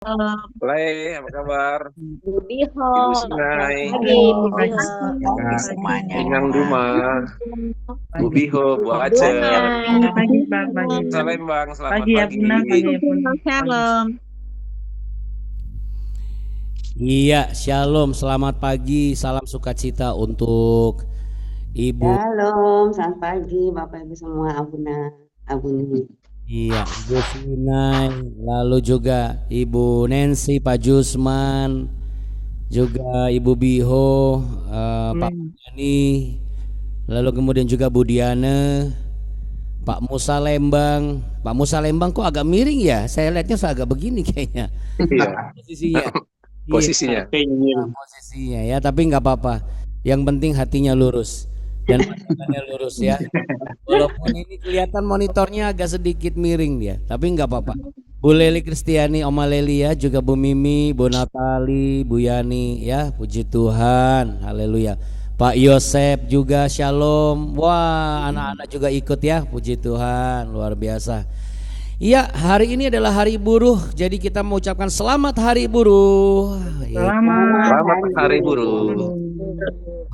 Lei, apa kabar? Budiho, Ibu selamat Sinai, pagi, Pagi, Budiho. pagi Kak semuanya. Inang Duma, Bu Pagi, Biho, Bu Bunai, Aceh. pagi, pagi, Salembang, selamat pagi ya pagi. Bunda, pagi ya Bunda, pagi. Shalom. Iya, shalom, selamat pagi, salam sukacita untuk Ibu. Shalom, selamat pagi Bapak Ibu semua, Abuni. Iya, Ibu Sinai, lalu juga Ibu Nancy, Pak Jusman, juga Ibu Biho, Pak Yani, lalu kemudian juga Bu Diana, Pak Musa Lembang. Pak Musa Lembang kok agak miring ya? Saya lihatnya agak begini kayaknya Iya, posisinya. posisinya. Iya, posisinya ya, tapi nggak apa-apa. Yang penting hatinya lurus dan pandangannya lurus ya. Walaupun ini kelihatan monitornya agak sedikit miring dia, tapi nggak apa-apa. Bu Leli Kristiani, Oma Leli ya, juga Bu Mimi, Bu Natali, Bu Yani ya, puji Tuhan, haleluya. Pak Yosep juga shalom. Wah, anak-anak juga ikut ya, puji Tuhan, luar biasa. Iya, hari ini adalah hari buruh, jadi kita mengucapkan selamat hari buruh. Selamat Hari Buruh.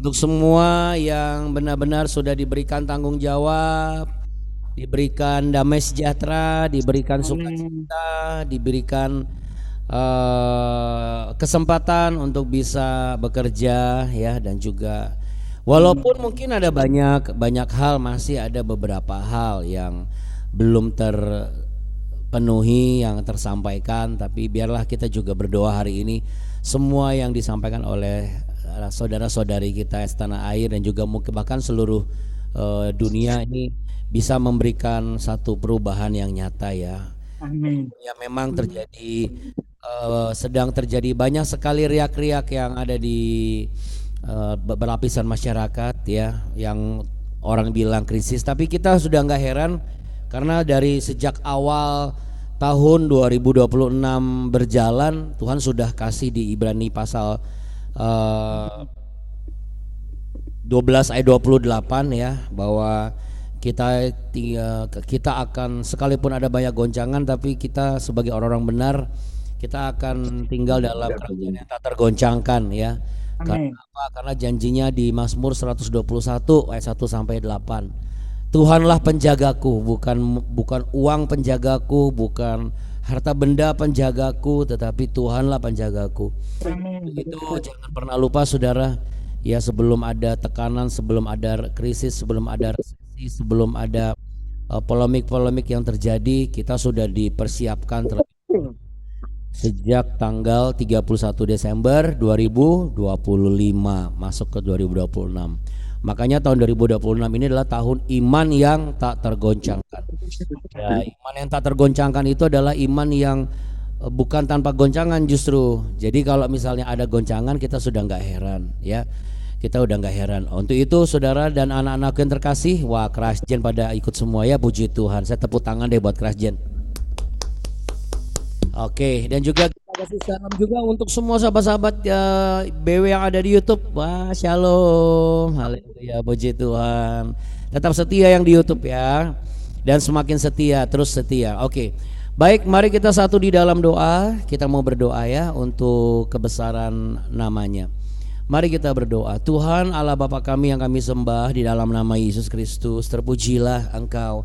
Untuk semua yang benar-benar sudah diberikan tanggung jawab, diberikan damai sejahtera, diberikan sukacita, diberikan kesempatan untuk bisa bekerja ya, dan juga walaupun mungkin ada banyak hal, masih ada beberapa hal yang belum terpenuhi, yang tersampaikan, tapi biarlah kita juga berdoa hari ini semua yang disampaikan oleh saudara-saudari kita setanah air dan juga mungkin bahkan seluruh dunia ini bisa memberikan satu perubahan yang nyata ya. Amin. Ya memang terjadi sedang terjadi banyak sekali riak-riak yang ada di berlapisan masyarakat ya, yang orang bilang krisis, tapi kita sudah nggak heran karena dari sejak awal tahun 2026 berjalan, Tuhan sudah kasih di Ibrani pasal 12 ayat 28 ya, bahwa kita akan, sekalipun ada banyak goncangan, tapi kita sebagai orang-orang benar, kita akan tinggal dalam kerajaan yang tak tergoncangkan ya. Karena apa? Karena janjinya di Mazmur 121 ayat 1 sampai 8. Tuhanlah penjagaku, bukan uang penjagaku, bukan harta benda penjagaku, tetapi Tuhanlah penjagaku. Itu jangan pernah lupa saudara. Ya, sebelum ada tekanan, sebelum ada krisis, sebelum ada resesi, sebelum ada polemik-polemik yang terjadi, kita sudah dipersiapkan sejak tanggal 31 Desember 2025 masuk ke 2026. Makanya tahun 2026 ini adalah tahun iman yang tak tergoncangkan. Ya, iman yang tak tergoncangkan itu adalah iman yang bukan tanpa goncangan justru. Jadi kalau misalnya ada goncangan, kita sudah nggak heran ya. Kita udah nggak heran. Untuk itu saudara dan anak-anak yang terkasih, wah Kerasjen pada ikut semua ya, puji Tuhan. Saya tepuk tangan deh buat Kerasjen. Oke, dan juga kita kasih salam juga untuk semua sahabat-sahabat BW yang ada di YouTube. Wah, shalom. Haleluya, puji Tuhan. Tetap setia yang di YouTube ya. Dan semakin setia, terus setia. Oke. Baik, mari kita satu di dalam doa. Kita mau berdoa ya untuk kebesaran namanya. Mari kita berdoa. Tuhan Allah Bapa kami yang kami sembah, di dalam nama Yesus Kristus, terpujilah Engkau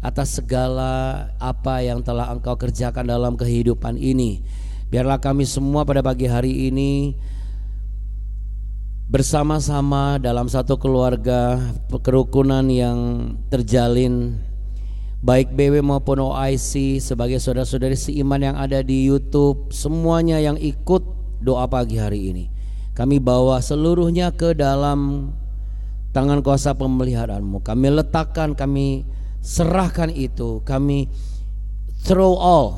atas segala apa yang telah Engkau kerjakan dalam kehidupan ini. Biarlah kami semua pada pagi hari ini bersama-sama dalam satu keluarga, kerukunan yang terjalin, baik BW maupun OIC, sebagai saudara-saudari seiman yang ada di YouTube, semuanya yang ikut doa pagi hari ini, kami bawa seluruhnya ke dalam tangan kuasa pemeliharaan-Mu. Kami letakkan, kami serahkan itu, kami throw all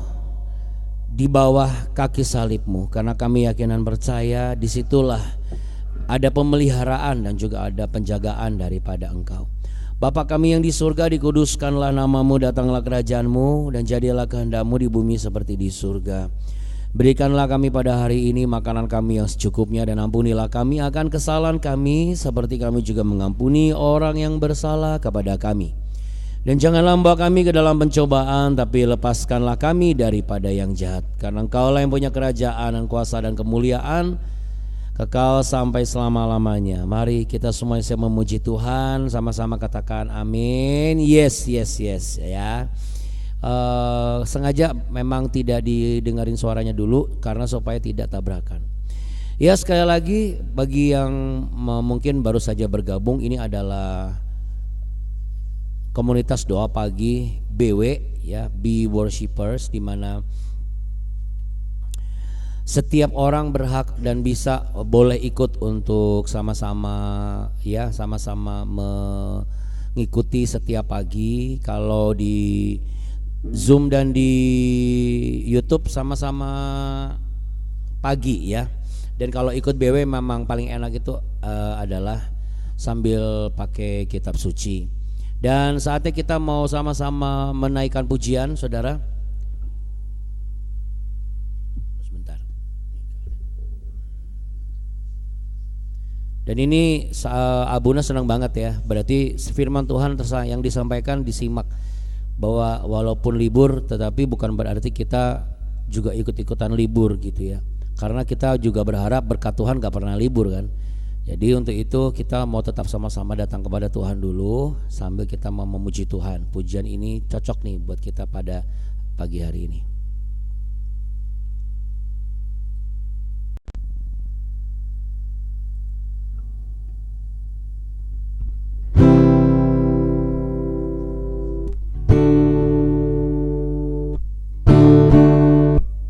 di bawah kaki salib-Mu, karena kami yakin dan percaya disitulah ada pemeliharaan dan juga ada penjagaan daripada Engkau. Bapa kami yang di surga, dikuduskanlah nama-Mu, datanglah kerajaan-Mu, dan jadilah kehendak-Mu di bumi seperti di surga. Berikanlah kami pada hari ini makanan kami yang secukupnya, dan ampunilah kami akan kesalahan kami seperti kami juga mengampuni orang yang bersalah kepada kami. Dan janganlah membawa kami ke dalam pencobaan, tapi lepaskanlah kami daripada yang jahat. Karena Engkaulah yang punya kerajaan dan kuasa dan kemuliaan kekal sampai selama-lamanya. Mari kita semua yang memuji Tuhan, sama-sama katakan amin. Yes, yes, yes ya. Sengaja memang tidak didengarin suaranya dulu karena supaya tidak tabrakan. Ya, sekali lagi bagi yang mungkin baru saja bergabung, ini adalah komunitas doa pagi BW ya, Be Worshipers, di mana setiap orang berhak dan bisa boleh ikut untuk sama-sama ya, sama-sama mengikuti setiap pagi. Kalau di Zoom dan di YouTube sama-sama pagi ya. Dan kalau ikut BW memang paling enak itu adalah sambil pakai kitab suci. Dan saatnya kita mau sama-sama menaikkan pujian, saudara. Sebentar. Dan ini Abuna senang banget ya. Berarti firman Tuhan yang disampaikan disimak, bahwa walaupun libur tetapi bukan berarti kita juga ikut-ikutan libur gitu ya. Karena kita juga berharap berkat Tuhan gak pernah libur kan. Jadi untuk itu kita mau tetap sama-sama datang kepada Tuhan dulu sambil kita mau memuji Tuhan. Pujian ini cocok nih buat kita pada pagi hari ini.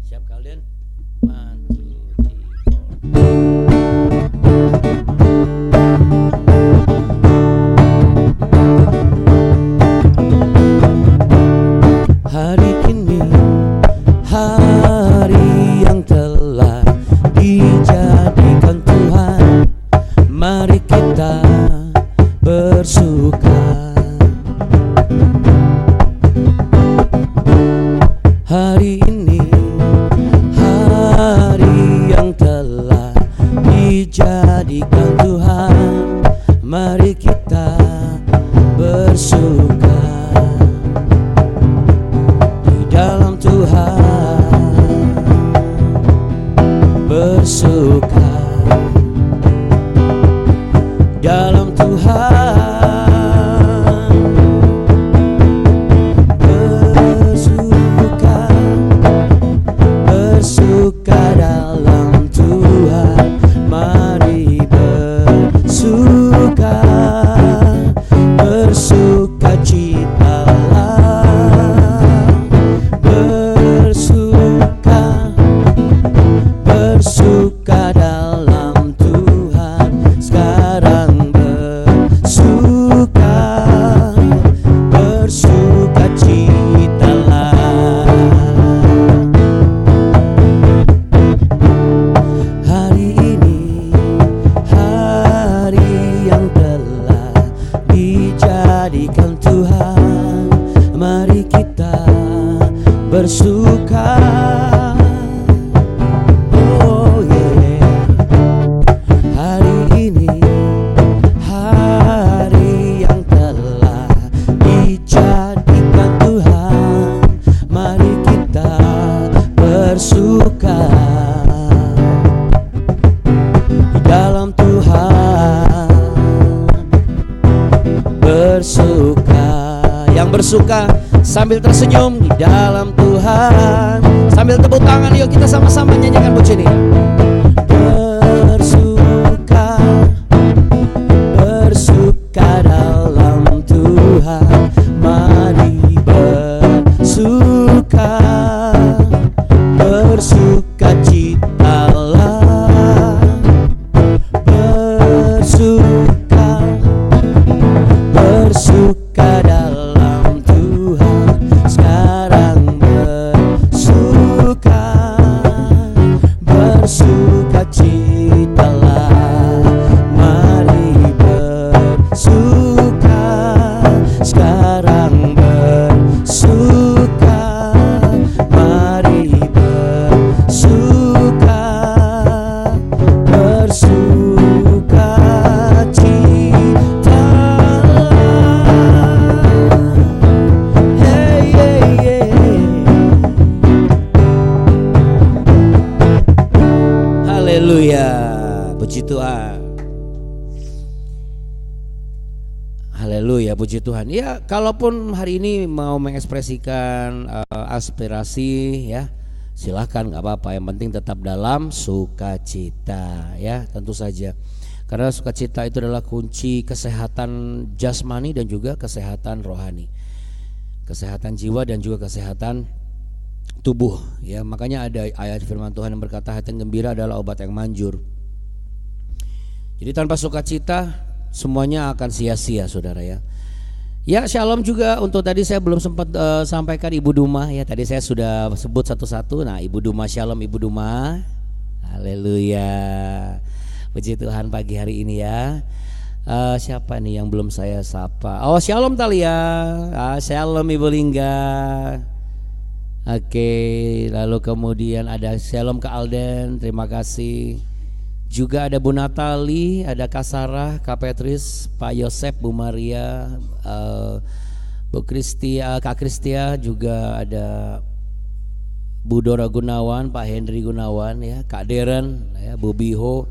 Siap kalian? 1, 2, 3, 4. Hari ini hari yang telah dijadikan Tuhan, mari kita bersuka. Hari ini hari yang telah dijadikan Tuhan, mari kita bersuka. Dalam Tuhan bersuka, dalam Tuhan bersuka, bersuka dalam Tuhan, mari bersuka, bersuka citalah. Bersuka dalam Tuhan, sekarang bersuka, bersuka citalah. Hari ini hari yang telah dijadikan Tuhan, mari kita bersuka. Bersuka sambil tersenyum di dalam Tuhan, sambil tepuk tangan, yuk kita sama-sama nyanyikan pujian ini. Bersuka, bersuka dalam Tuhan, mari bersuka, bersuka citalah, bersuka, bersuka dalam bersuka citalah, mari bersuka, sekarang bersuka, mari bersuka, bersuka citalah. Tuhan. Haleluya, puji Tuhan. Ya, kalaupun hari ini mau mengekspresikan aspirasi ya, silahkan, nggak apa-apa. Yang penting tetap dalam sukacita ya, tentu saja. Karena sukacita itu adalah kunci kesehatan jasmani dan juga kesehatan rohani, kesehatan jiwa dan juga kesehatan tubuh ya. Makanya ada ayat firman Tuhan yang berkata hati yang gembira adalah obat yang manjur. Jadi tanpa sukacita semuanya akan sia-sia, saudara ya. Ya, shalom juga untuk tadi saya belum sempat sampaikan Ibu Duma ya. Tadi saya sudah sebut satu-satu. Nah, Ibu Duma, shalom Ibu Duma. Haleluya. Puji Tuhan pagi hari ini ya. Siapa nih yang belum saya sapa? Oh, shalom Talia. Shalom Ibu Lingga. Oke, lalu kemudian ada shalom ke Alden. Terima kasih. Juga ada Bu Natali, ada Kak Sarah, Kak Petris, Pak Yosep, Bu Maria, Bu Kristia, Kak Kristia, juga ada Bu Dora Gunawan, Pak Henry Gunawan ya, Kak Deren, ya, Bu Biho.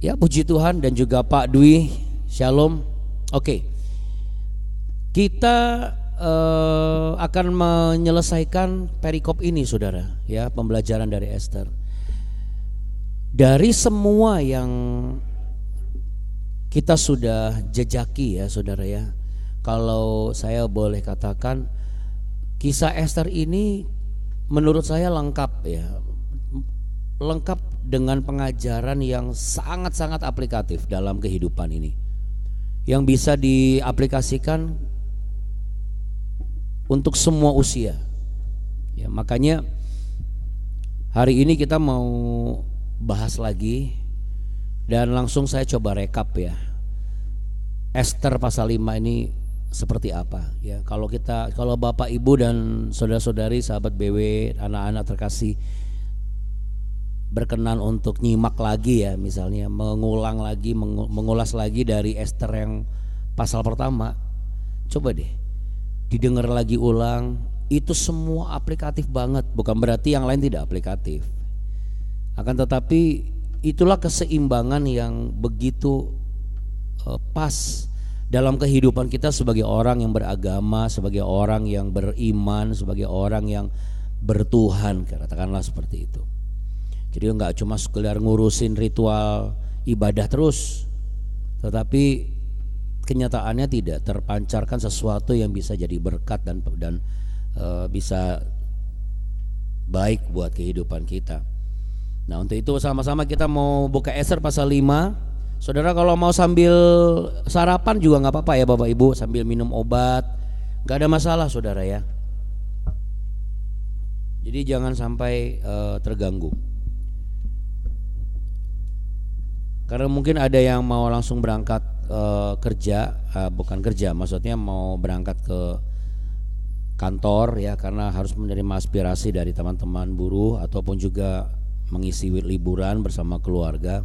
Ya, puji Tuhan, dan juga Pak Dwi. Shalom. Oke. Kita akan menyelesaikan perikop ini, saudara, ya, pembelajaran dari Esther. Dari semua yang kita sudah jejaki ya, saudara ya, kalau saya boleh katakan kisah Esther ini menurut saya lengkap ya, lengkap dengan pengajaran yang sangat-sangat aplikatif dalam kehidupan ini, yang bisa diaplikasikan untuk semua usia ya. Makanya hari ini kita mau bahas lagi, dan langsung saya coba rekap ya, Esther pasal 5 ini seperti apa ya. Kalau Bapak Ibu dan saudara-saudari sahabat BW, anak-anak terkasih berkenan untuk nyimak lagi ya, misalnya mengulang lagi, mengulas lagi dari Esther yang pasal pertama, coba deh didengar lagi ulang. Itu semua aplikatif banget, bukan berarti yang lain tidak aplikatif. Akan tetapi itulah keseimbangan yang begitu pas dalam kehidupan kita sebagai orang yang beragama, sebagai orang yang beriman, sebagai orang yang bertuhan, katakanlah seperti itu. Jadi enggak cuma sekedar ngurusin ritual ibadah terus, tetapi kenyataannya tidak terpancarkan sesuatu yang bisa jadi berkat dan bisa baik buat kehidupan kita. Nah, untuk itu sama-sama kita mau buka Esther pasal 5. Saudara kalau mau sambil sarapan juga nggak apa-apa ya Bapak Ibu, sambil minum obat, nggak ada masalah saudara ya. Jadi jangan sampai terganggu. Karena mungkin ada yang mau langsung berangkat kerja, bukan kerja, maksudnya mau berangkat ke kantor ya, karena harus menerima aspirasi dari teman-teman buruh ataupun juga mengisi liburan bersama keluarga.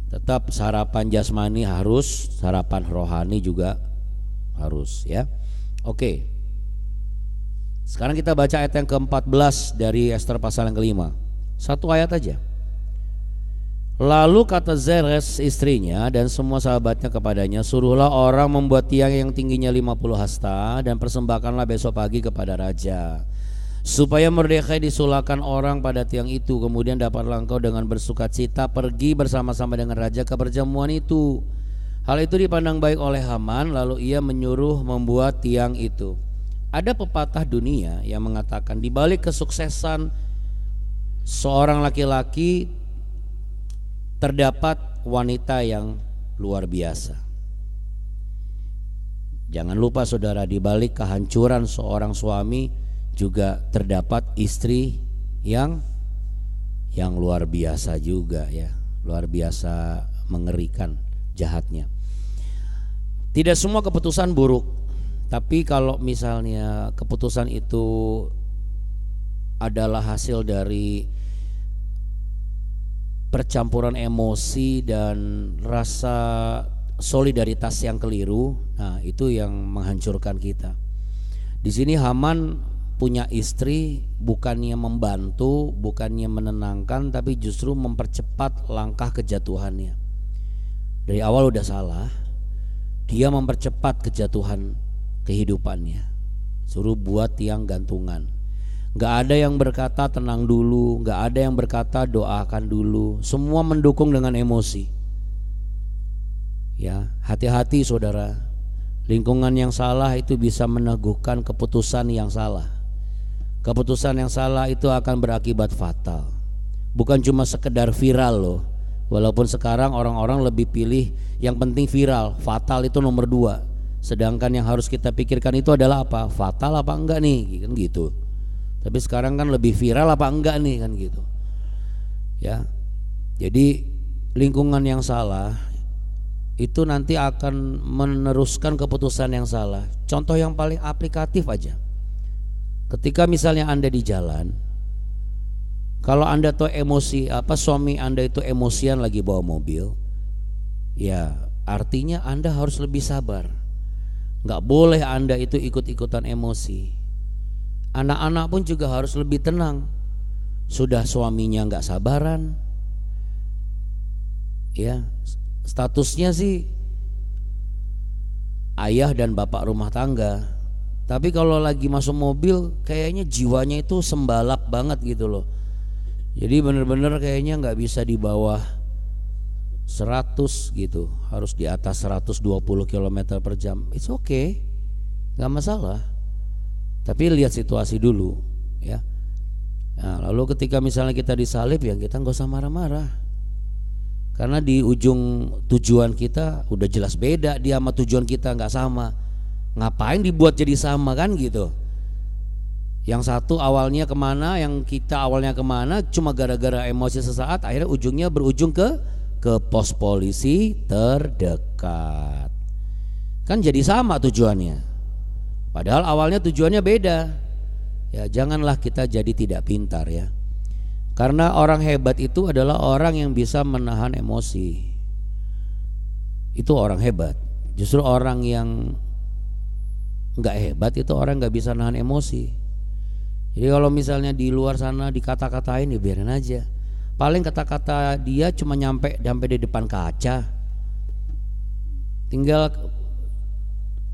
Tetap sarapan jasmani harus, sarapan rohani juga harus ya. Oke. Sekarang kita baca ayat yang ke-14 dari Esther pasal yang ke-5. Satu ayat aja. Lalu kata Zeres istrinya dan semua sahabatnya kepadanya, suruhlah orang membuat tiang yang tingginya 50 hasta dan persembahkanlah besok pagi kepada raja, supaya Mordekai disulahkan orang pada tiang itu. Kemudian dapatlah engkau dengan bersukacita pergi bersama-sama dengan raja ke perjamuan itu. Hal itu dipandang baik oleh Haman, lalu ia menyuruh membuat tiang itu. Ada pepatah dunia yang mengatakan di balik kesuksesan seorang laki-laki terdapat wanita yang luar biasa. Jangan lupa saudara, di balik kehancuran seorang suami juga terdapat istri yang luar biasa juga ya, luar biasa mengerikan jahatnya. Tidak semua keputusan buruk, tapi kalau misalnya keputusan itu adalah hasil dari percampuran emosi dan rasa solidaritas yang keliru, nah itu yang menghancurkan kita. Di sini Haman punya istri bukannya membantu, bukannya menenangkan, tapi justru mempercepat langkah kejatuhannya. Dari awal udah salah, dia mempercepat kejatuhan kehidupannya. Suruh buat tiang gantungan. Gak ada yang berkata tenang dulu, gak ada yang berkata doakan dulu. Semua mendukung dengan emosi. Ya, hati-hati saudara. Lingkungan yang salah itu bisa meneguhkan keputusan yang salah. Keputusan yang salah itu akan berakibat fatal. Bukan cuma sekedar viral loh. Walaupun sekarang orang-orang lebih pilih yang penting viral, fatal itu nomor 2. Sedangkan yang harus kita pikirkan itu adalah apa? Fatal apa enggak nih, kan gitu. Tapi sekarang kan lebih viral apa enggak nih, kan gitu. Ya. Jadi lingkungan yang salah itu nanti akan meneruskan keputusan yang salah. Contoh yang paling aplikatif aja. Ketika misalnya Anda di jalan, kalau Anda tuh emosi, suami Anda itu emosian lagi bawa mobil, ya artinya Anda harus lebih sabar. Nggak boleh Anda itu ikut-ikutan emosi. Anak-anak pun juga harus lebih tenang. Sudah suaminya nggak sabaran, ya statusnya sih ayah dan bapak rumah tangga. Tapi kalau lagi masuk mobil kayaknya jiwanya itu sembalap banget gitu loh. Jadi bener-bener kayaknya nggak bisa di bawah 100 gitu, harus di atas 120 km per jam. It's okay, nggak masalah. Tapi lihat situasi dulu, ya. Nah, lalu ketika misalnya kita disalib, ya kita nggak usah marah-marah, karena di ujung tujuan kita udah jelas beda, dia sama tujuan kita nggak sama. Ngapain dibuat jadi sama, kan gitu. Yang satu awalnya kemana, yang kita awalnya kemana, cuma gara-gara emosi sesaat, akhirnya ujungnya berujung ke pos polisi terdekat. Kan jadi sama tujuannya, padahal awalnya tujuannya beda. Ya janganlah kita jadi tidak pintar ya. Karena orang hebat itu adalah orang yang bisa menahan emosi. Itu orang hebat. Justru orang yang nggak hebat itu orang nggak bisa nahan emosi. Jadi kalau misalnya di luar sana dikata-katain, ya biarin aja. Paling kata-kata dia cuma nyampe di depan kaca. Tinggal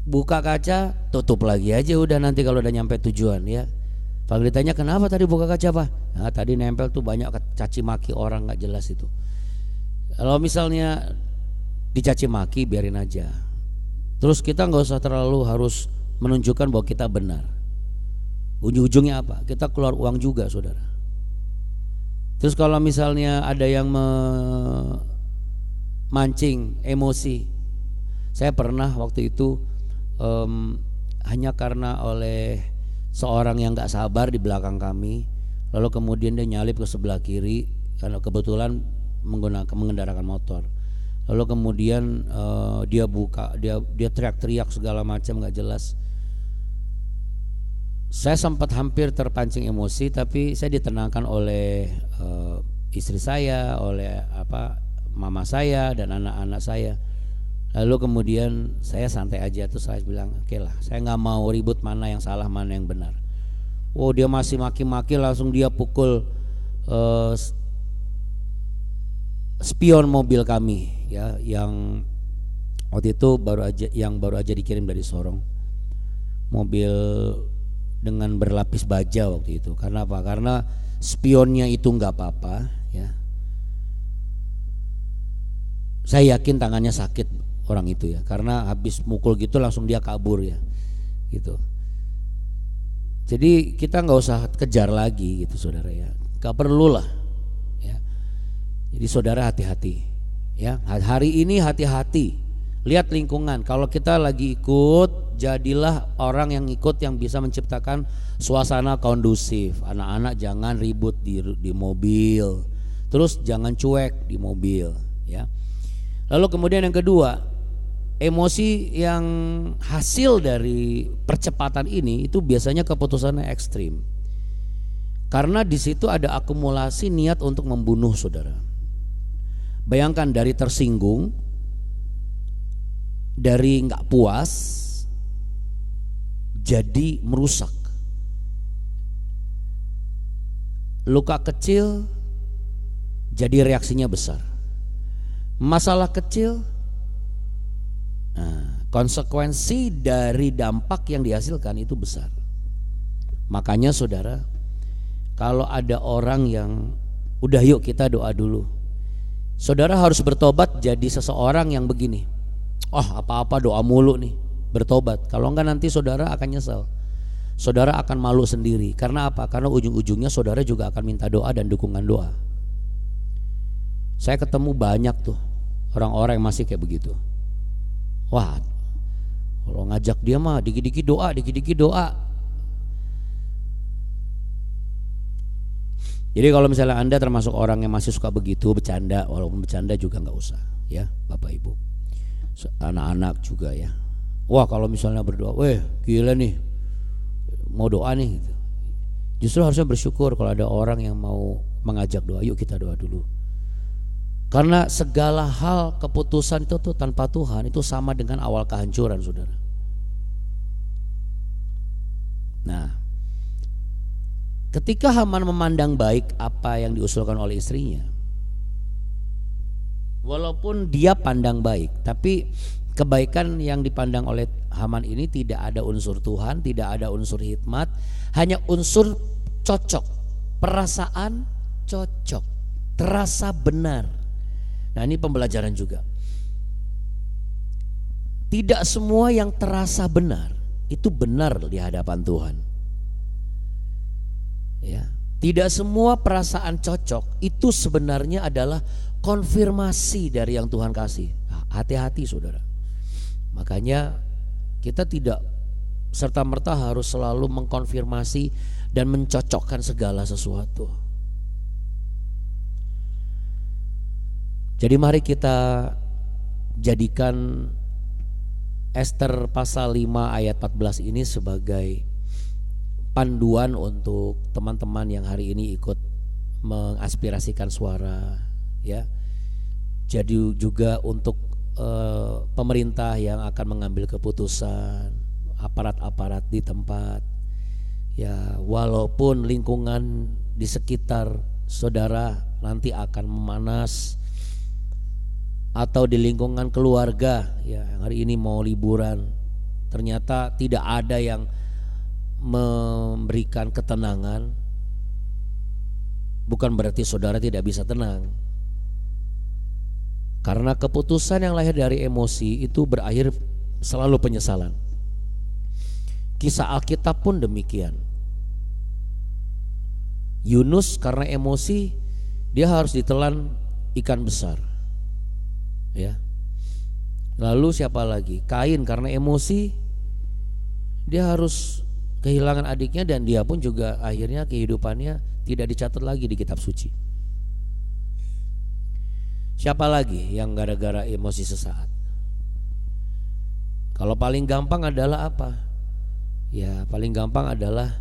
buka kaca, tutup lagi aja udah, nanti kalau udah nyampe tujuan ya. Kalau ditanya kenapa tadi buka kaca Pak? Nah, tadi nempel tuh banyak caci maki orang nggak jelas itu. Kalau misalnya dicaci maki biarin aja. Terus kita nggak usah terlalu harus menunjukkan bahwa kita benar. Ujung-ujungnya apa? Kita keluar uang juga saudara. Terus kalau misalnya ada yang memancing emosi, saya pernah waktu itu hanya karena oleh seorang yang gak sabar di belakang kami, lalu kemudian dia nyalip ke sebelah kiri karena kebetulan mengendarakan motor. Lalu kemudian dia teriak-teriak segala macam gak jelas. Saya sempat hampir terpancing emosi, tapi saya ditenangkan oleh istri saya, oleh mama saya dan anak-anak saya. Lalu kemudian saya santai aja, terus saya bilang oke lah, saya nggak mau ribut mana yang salah mana yang benar. Oh dia masih maki-maki, langsung dia pukul spion mobil kami ya, yang waktu itu baru aja dikirim dari Sorong, mobil dengan berlapis baja waktu itu. Karena apa? Karena spionnya itu nggak apa-apa ya. Saya yakin tangannya sakit orang itu ya, karena habis mukul gitu langsung dia kabur ya gitu. Jadi kita nggak usah kejar lagi gitu saudara ya, nggak perlu lah ya. Jadi saudara hati-hati ya, hari ini hati-hati. Lihat lingkungan, kalau kita lagi ikut, jadilah orang yang ikut yang bisa menciptakan suasana kondusif. Anak-anak jangan ribut di mobil, terus jangan cuek di mobil ya. Lalu kemudian yang kedua, emosi yang hasil dari percepatan ini itu biasanya keputusannya ekstrim. Karena di situ ada akumulasi niat untuk membunuh saudara. Bayangkan dari tersinggung, dari nggak puas jadi merusak. luka kecil jadi reaksinya besar. Masalah kecil, nah, konsekuensi dari dampak yang dihasilkan itu besar. Makanya saudara, kalau ada orang yang udah yuk kita doa dulu, saudara harus bertobat jadi seseorang yang begini. Oh apa-apa doa mulu nih, bertobat. Kalau enggak nanti saudara akan nyesel. Saudara akan malu sendiri. Karena apa? Karena ujung-ujungnya saudara juga akan minta doa dan dukungan doa. Saya ketemu banyak tuh orang-orang yang masih kayak begitu. Wah, kalau ngajak dia mah dikit-dikit doa, dikit-dikit doa. Jadi kalau misalnya Anda termasuk orang yang masih suka begitu, bercanda, walaupun bercanda juga nggak usah, ya Bapak Ibu, anak-anak juga ya. Wah kalau misalnya berdoa, weh gila nih, mau doa nih. Gitu. Justru harusnya bersyukur kalau ada orang yang mau mengajak doa, yuk kita doa dulu. Karena segala hal keputusan itu tuh tanpa Tuhan itu sama dengan awal kehancuran, saudara. Nah, ketika Haman memandang baik apa yang diusulkan oleh istrinya, walaupun dia pandang baik, tapi kebaikan yang dipandang oleh Haman ini tidak ada unsur Tuhan, tidak ada unsur hikmat, hanya unsur cocok, perasaan cocok, terasa benar. Nah ini pembelajaran juga. Tidak semua yang terasa benar itu benar di hadapan Tuhan. Ya, tidak semua perasaan cocok itu sebenarnya adalah konfirmasi dari yang Tuhan kasih. Hati-hati saudara. Makanya kita tidak serta-merta harus selalu mengkonfirmasi dan mencocokkan segala sesuatu. Jadi mari kita jadikan Ester pasal 5 ayat 14 ini sebagai panduan untuk teman-teman yang hari ini ikut mengaspirasikan suara, ya. Jadi juga untuk pemerintah yang akan mengambil keputusan, aparat-aparat di tempat, ya, walaupun lingkungan di sekitar saudara nanti akan memanas, atau di lingkungan keluarga, ya, hari ini mau liburan ternyata tidak ada yang memberikan ketenangan, bukan berarti saudara tidak bisa tenang. Karena keputusan yang lahir dari emosi itu berakhir selalu penyesalan. Kisah Alkitab pun demikian. Yunus karena emosi dia harus ditelan ikan besar, ya. Lalu siapa lagi? Kain karena emosi dia harus kehilangan adiknya dan dia pun juga akhirnya kehidupannya tidak dicatat lagi di kitab suci. Siapa lagi yang gara-gara emosi sesaat? Kalau paling gampang adalah apa? Ya paling gampang adalah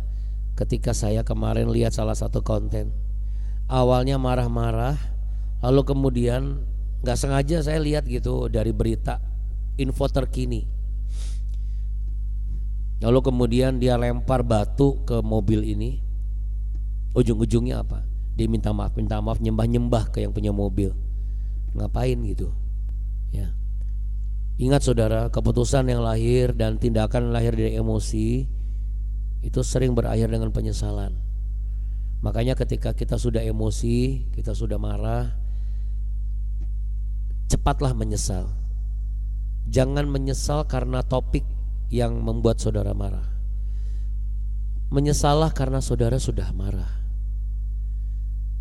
ketika saya kemarin lihat salah satu konten. Awalnya marah-marah, lalu kemudian gak sengaja saya lihat gitu dari berita info terkini. Lalu kemudian dia lempar batu ke mobil ini. Ujung-ujungnya apa? Dia minta maaf, nyembah-nyembah ke yang punya mobil. Ngapain gitu, ya. Ingat saudara, keputusan yang lahir dan tindakan yang lahir dari emosi itu sering berakhir dengan penyesalan. Makanya ketika kita sudah emosi, kita sudah marah, cepatlah menyesal. Jangan menyesal karena topik yang membuat saudara marah. Menyesallah karena saudara sudah marah.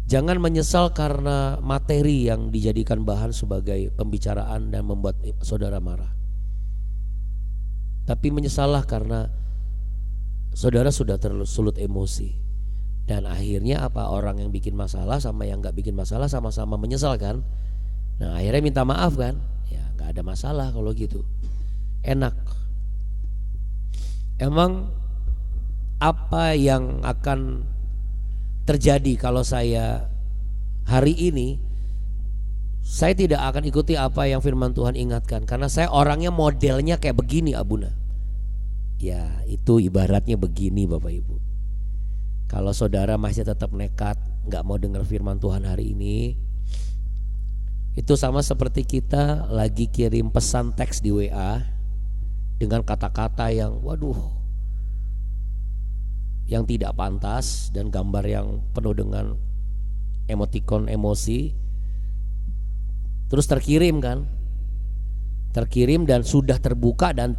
Jangan menyesal karena materi yang dijadikan bahan sebagai pembicaraan dan membuat saudara marah. Tapi menyesallah karena saudara sudah tersulut emosi. Dan akhirnya apa? Orang yang bikin masalah sama yang gak bikin masalah sama-sama menyesal kan. Nah akhirnya minta maaf kan. Ya gak ada masalah kalau gitu. Enak. Emang apa yang akan terjadi kalau saya hari ini saya tidak akan ikuti apa yang firman Tuhan ingatkan, karena saya orangnya modelnya kayak begini Abuna. Ya itu ibaratnya begini Bapak Ibu. Kalau saudara masih tetap nekat nggak mau dengar firman Tuhan hari ini, itu sama seperti kita lagi kirim pesan teks di WA dengan kata-kata yang waduh, yang tidak pantas dan gambar yang penuh dengan emotikon emosi, terus terkirim dan sudah terbuka dan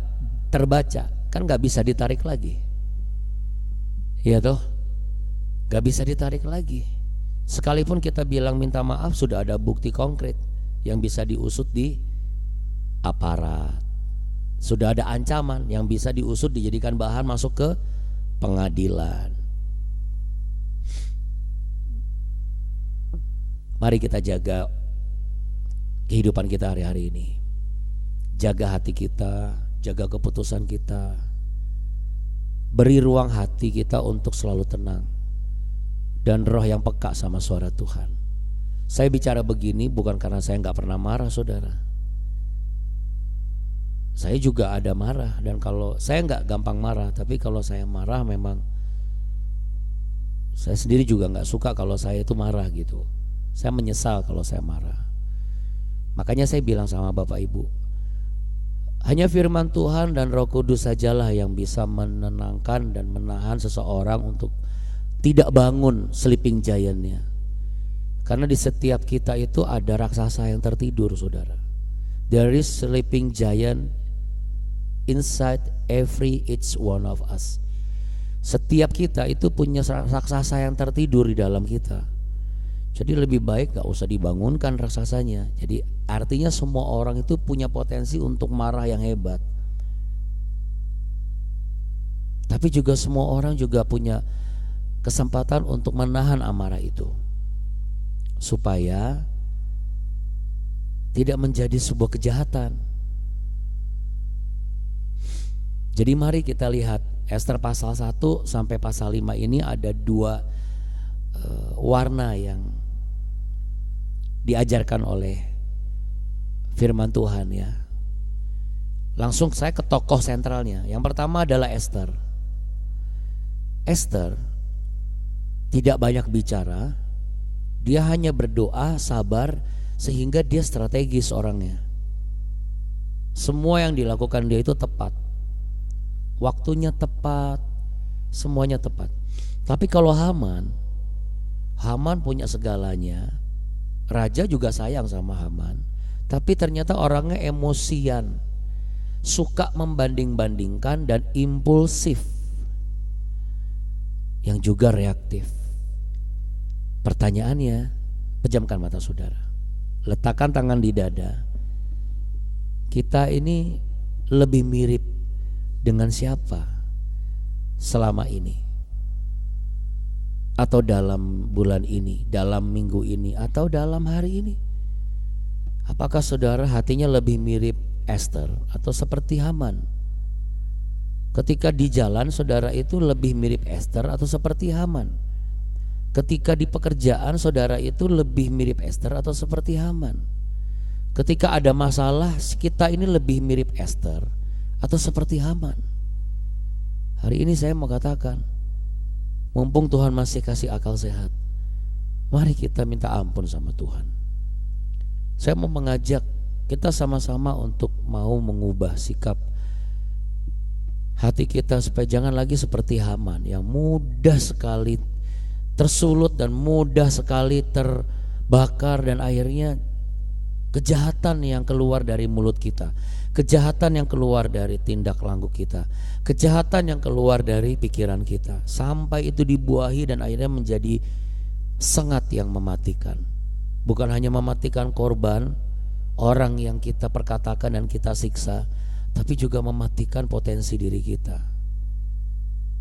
terbaca, kan nggak bisa ditarik lagi, iya toh, nggak bisa ditarik lagi. Sekalipun kita bilang minta maaf, sudah ada bukti konkret yang bisa diusut di aparat, sudah ada ancaman yang bisa diusut dijadikan bahan masuk ke pengadilan. Mari kita jaga kehidupan kita hari-hari ini, jaga hati kita, jaga keputusan kita, beri ruang hati kita untuk selalu tenang dan roh yang peka sama suara Tuhan. Saya bicara begini bukan karena saya nggak pernah marah, saudara. Saya juga ada marah, dan kalau saya nggak gampang marah, tapi kalau saya marah memang saya sendiri juga nggak suka kalau saya itu marah gitu. Saya menyesal kalau saya marah. Makanya saya bilang sama Bapak Ibu, hanya firman Tuhan dan Roh Kudus sajalah yang bisa menenangkan dan menahan seseorang untuk tidak bangun sleeping giant-nya. Karena di setiap kita itu ada raksasa yang tertidur, saudara. There is sleeping giant inside every each one of us. Setiap kita itu punya raksasa yang tertidur di dalam kita. Jadi lebih baik gak usah dibangunkan raksasanya. Jadi artinya semua orang itu punya potensi untuk marah yang hebat. Tapi juga semua orang juga punya kesempatan untuk menahan amarah itu, supaya tidak menjadi sebuah kejahatan. Jadi mari kita lihat Ester pasal 1 sampai pasal 5 ini ada dua warna yang diajarkan oleh firman Tuhan ya. Langsung saya ke tokoh sentralnya. Yang pertama adalah Ester. Ester tidak banyak bicara, dia hanya berdoa, sabar, sehingga dia strategis orangnya. Semua yang dilakukan dia itu tepat, waktunya tepat, semuanya tepat. Tapi kalau Haman punya segalanya, raja juga sayang sama Haman, tapi ternyata orangnya emosian, suka membanding-bandingkan dan impulsif, yang juga reaktif. Pertanyaannya, pejamkan mata saudara, letakkan tangan di dada. Kita ini lebih mirip dengan siapa selama ini, atau dalam bulan ini, dalam minggu ini, atau dalam hari ini? Apakah saudara hatinya lebih mirip Ester atau seperti Haman? Ketika di jalan saudara itu lebih mirip Ester atau seperti Haman? Ketika di pekerjaan saudara itu lebih mirip Ester atau seperti Haman? Ketika ada masalah kita ini lebih mirip Ester atau seperti Haman? Hari ini saya mau katakan, mumpung Tuhan masih kasih akal sehat, mari kita minta ampun sama Tuhan. Saya mau mengajak kita sama-sama untuk mau mengubah sikap hati kita supaya jangan lagi seperti Haman yang mudah sekali tersulut dan mudah sekali terbakar, dan akhirnya kejahatan yang keluar dari mulut kita, kejahatan yang keluar dari tindak laku kita, kejahatan yang keluar dari pikiran kita, sampai itu dibuahi dan akhirnya menjadi sengat yang mematikan. Bukan hanya mematikan korban, orang yang kita perkatakan dan kita siksa, tapi juga mematikan potensi diri kita.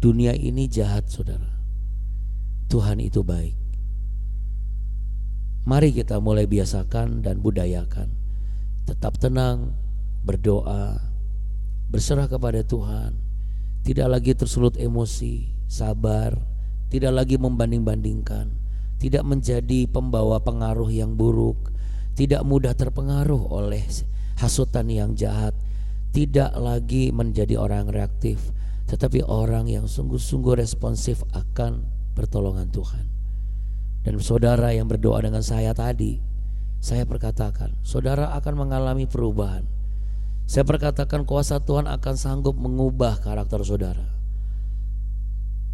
Dunia ini jahat, saudara. Tuhan itu baik. Mari kita mulai biasakan dan budayakan tetap tenang, berdoa, berserah kepada Tuhan, tidak lagi tersulut emosi, sabar, tidak lagi membanding-bandingkan, tidak menjadi pembawa pengaruh yang buruk, tidak mudah terpengaruh oleh hasutan yang jahat, tidak lagi menjadi orang reaktif, tetapi orang yang sungguh-sungguh responsif akan pertolongan Tuhan. Dan saudara yang berdoa dengan saya tadi, saya perkatakan, saudara akan mengalami perubahan. Saya perkatakan kuasa Tuhan akan sanggup mengubah karakter saudara.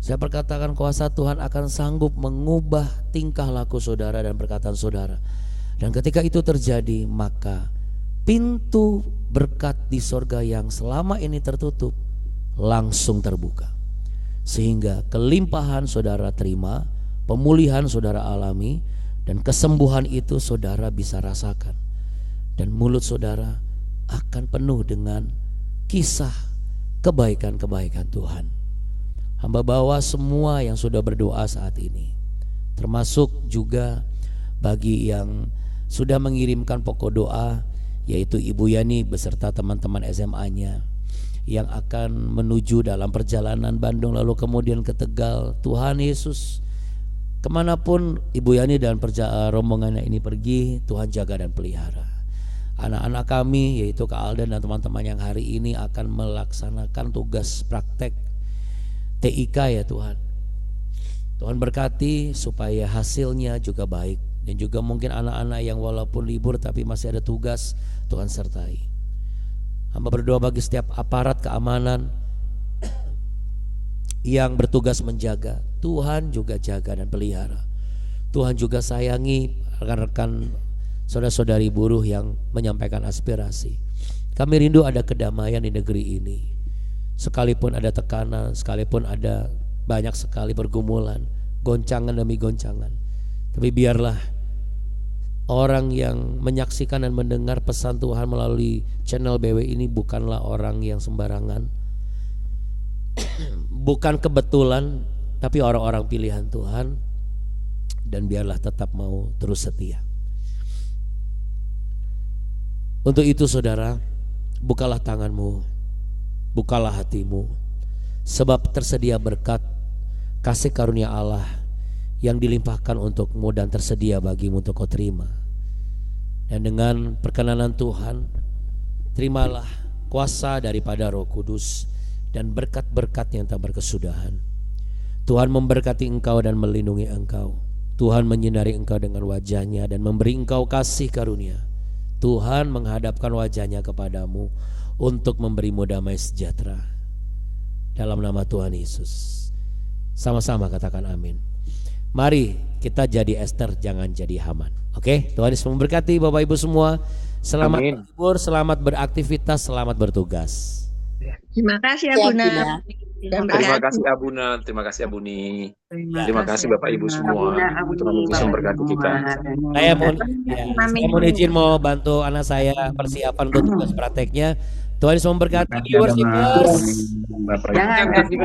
Saya perkatakan kuasa Tuhan akan sanggup mengubah tingkah laku saudara dan perkataan saudara. Dan ketika itu terjadi, maka pintu berkat di sorga yang selama ini tertutup langsung terbuka. Sehingga kelimpahan saudara terima, pemulihan saudara alami, dan kesembuhan itu saudara bisa rasakan. Dan mulut saudara akan penuh dengan kisah kebaikan-kebaikan Tuhan. Hamba bawa semua yang sudah berdoa saat ini, termasuk juga bagi yang sudah mengirimkan pokok doa, yaitu Ibu Yani beserta teman-teman SMA-nya yang akan menuju dalam perjalanan Bandung lalu kemudian ke Tegal. Tuhan Yesus, kemanapun Ibu Yani dan rombongannya ini pergi, Tuhan jaga dan pelihara. Anak-anak kami yaitu Kak Aldan dan teman-teman yang hari ini akan melaksanakan tugas praktek TIK ya Tuhan. Tuhan berkati supaya hasilnya juga baik. Dan juga mungkin anak-anak yang walaupun libur tapi masih ada tugas, Tuhan sertai. Hamba berdoa bagi setiap aparat keamanan yang bertugas menjaga, Tuhan juga jaga dan pelihara. Tuhan juga sayangi rekan-rekan saudara-saudari buruh yang menyampaikan aspirasi. Kami rindu ada kedamaian di negeri ini. Sekalipun ada tekanan, sekalipun ada banyak sekali pergumulan, goncangan demi goncangan, tapi biarlah orang yang menyaksikan dan mendengar pesan Tuhan melalui channel BW ini bukanlah orang yang sembarangan, bukan kebetulan, tapi orang-orang pilihan Tuhan. Dan biarlah tetap mau terus setia. Untuk itu saudara, bukalah tanganmu, bukalah hatimu, sebab tersedia berkat kasih karunia Allah yang dilimpahkan untukmu dan tersedia bagimu untuk kau terima. Dan dengan perkenanan Tuhan, terimalah kuasa daripada Roh Kudus dan berkat-berkat yang tak berkesudahan. Tuhan memberkati engkau dan melindungi engkau. Tuhan menyinari engkau dengan wajah-Nya dan memberi engkau kasih karunia. Tuhan menghadapkan wajah-Nya kepadamu untuk memberimu damai sejahtera. Dalam nama Tuhan Yesus. Sama-sama katakan amin. Mari kita jadi Esther, jangan jadi Haman. Oke, Tuhan Yesus memberkati Bapak Ibu semua. Selamat berlibur, selamat beraktivitas, selamat bertugas. Terima kasih ya Bunda. Terima kasih Abuna, terima kasih Abuni. Terima kasih Bapak Ibu semua. Tuhan Yesus memberkati kita. Saya mau izin mau bantu anak saya persiapan untuk tugas prakteknya. Tuhan Yesus memberkati viewers. Jangan kasih